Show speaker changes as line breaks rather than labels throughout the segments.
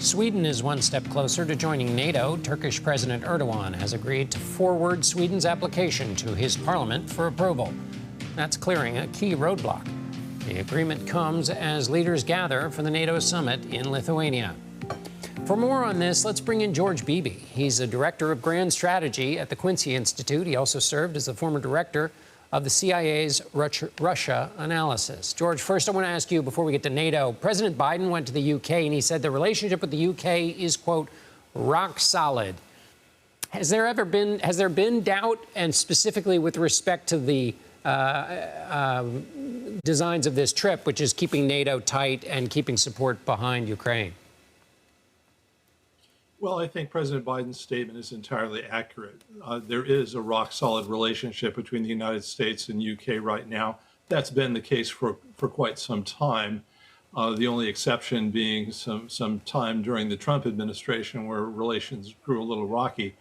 Sweden is one step closer to joining NATO. Turkish President Erdogan has agreed to forward Sweden's application to his parliament for approval. That's clearing a key roadblock. The agreement comes as leaders gather for the NATO summit in Lithuania. For more on this, let's bring in George Beebe. He's a director of grand strategy at the Quincy Institute. He also served as the former director of the CIA's Russia analysis. George, first I want to ask you, before we get to NATO, President Biden went to the U.K. and he said the relationship with the U.K. is, quote, rock solid. Has there been doubt, and specifically with respect to the designs of this trip, which is keeping NATO tight and keeping support behind Ukraine?
Well, I think President Biden's statement is entirely accurate. There is a rock-solid relationship between the United States and UK right now. That's been the case for quite some time. The only exception being some time during the Trump administration where relations grew a little rocky.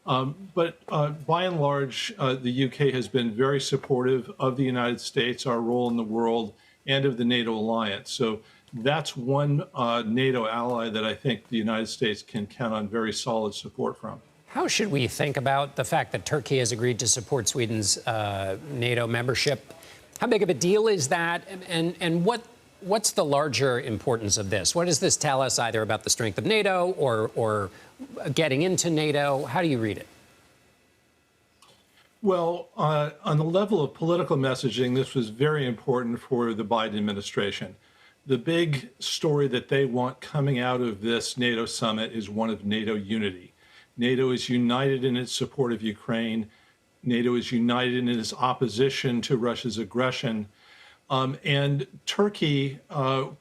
But by and large, the UK has been very supportive of the United States, our role in the world, and of the NATO alliance. So that's one NATO ally that I think the United States can count on very solid support from.
How should we think about the fact that Turkey has agreed to support Sweden's NATO membership? How big of a deal is that? And what's the larger importance of this? What does this tell us either about the strength of NATO or getting into NATO? How do you read it?
Well, on the level of political messaging, this was very important for the Biden administration. The big story that they want coming out of this NATO summit is one of NATO unity. NATO is united in its support of Ukraine. NATO is united in its opposition to Russia's aggression. And Turkey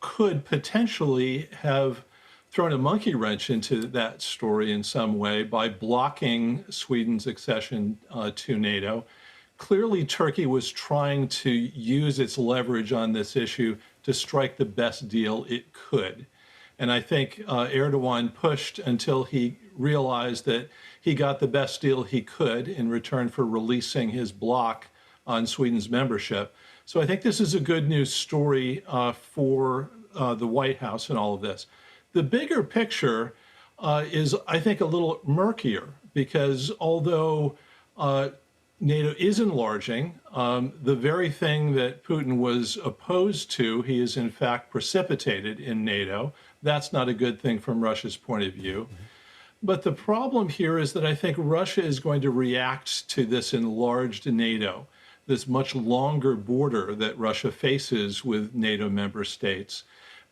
could potentially have thrown a monkey wrench into that story in some way by blocking Sweden's accession to NATO. Clearly, Turkey was trying to use its leverage on this issue to strike the best deal it could. And I think Erdogan pushed until he realized that he got the best deal he could in return for releasing his block on Sweden's membership. So I think this is a good news story for the White House in all of this. The bigger picture is, I think, a little murkier, because although NATO is enlarging, the very thing that Putin was opposed to, he is in fact precipitated in NATO. That's not a good thing from Russia's point of view. But the problem here is that I think Russia is going to react to this enlarged NATO, this much longer border that Russia faces with NATO member states,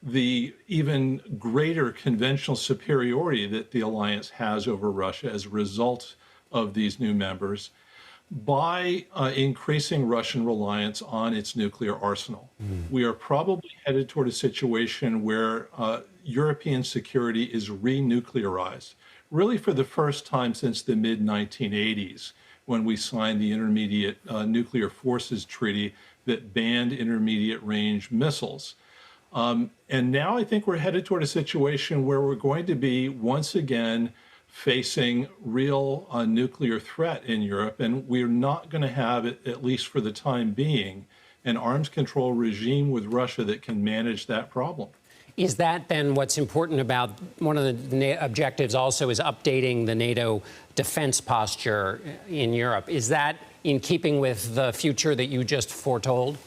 the even greater conventional superiority that the alliance has over Russia as a result of these new members, by increasing Russian reliance on its nuclear arsenal. We are probably headed toward a situation where European security is re-nuclearized, really for the first time since the mid-1980s, when we signed the Intermediate Nuclear Forces Treaty that banned intermediate-range missiles. And now I think we're headed toward a situation where we're going to be, once again, facing real nuclear threat in Europe, and we're not going to have, at least for the time being, an arms control regime with Russia that can manage that problem.
Is that then what's important about one of the objectives also is updating the NATO defense posture in Europe? Is that in keeping with the future that you just foretold?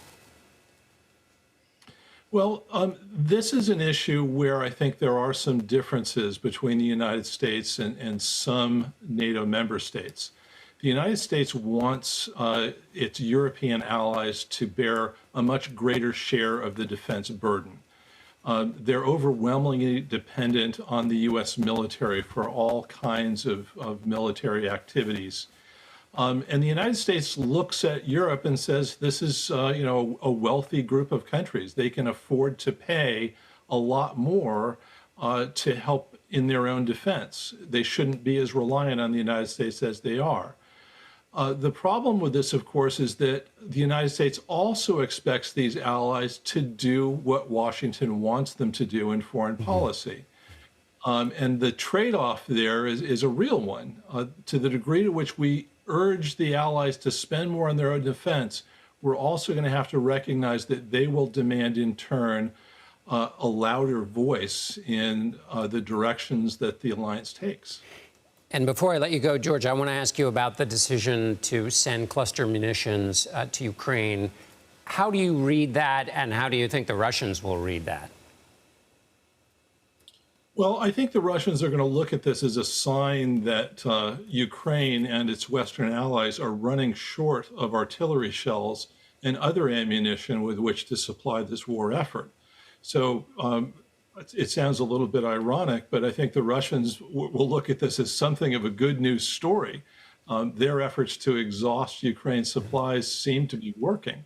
Well, this is an issue where I think there are some differences between the United States and some NATO member states. The United States wants its European allies to bear a much greater share of the defense burden. They're overwhelmingly dependent on the U.S. military for all kinds of military activities. And the United States looks at Europe and says, this is, a wealthy group of countries. They can afford to pay a lot more to help in their own defense. They shouldn't be as reliant on the United States as they are. The problem with this, of course, is that the United States also expects these allies to do what Washington wants them to do in foreign policy. And the trade-off there is a real one. To the degree to which we urge the allies to spend more on their own defense, we're also going to have to recognize that they will demand in turn a louder voice in the directions that the alliance takes.
And before I let you go, George, I want to ask you about the decision to send cluster munitions to Ukraine. How do you read that, and how do you think the Russians will read that?
Well, I think the Russians are going to look at this as a sign that Ukraine and its Western allies are running short of artillery shells and other ammunition with which to supply this war effort. So it sounds a little bit ironic, but I think the Russians will look at this as something of a good news story. Their efforts to exhaust Ukraine's supplies seem to be working.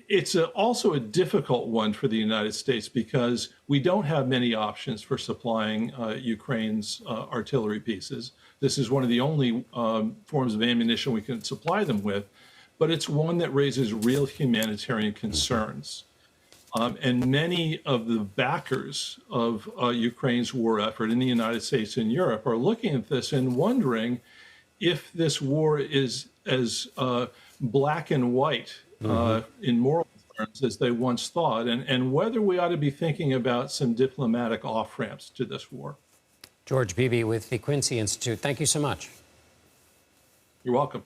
It's also a difficult one for the United States because we don't have many options for supplying Ukraine's artillery pieces. This is one of the only forms of ammunition we can supply them with, but it's one that raises real humanitarian concerns. And many of the backers of Ukraine's war effort in the United States and Europe are looking at this and wondering if this war is as black and white in moral terms as they once thought, and whether we ought to be thinking about some diplomatic off-ramps to this war.
George Beebe with the Quincy Institute, thank you so much.
You're welcome.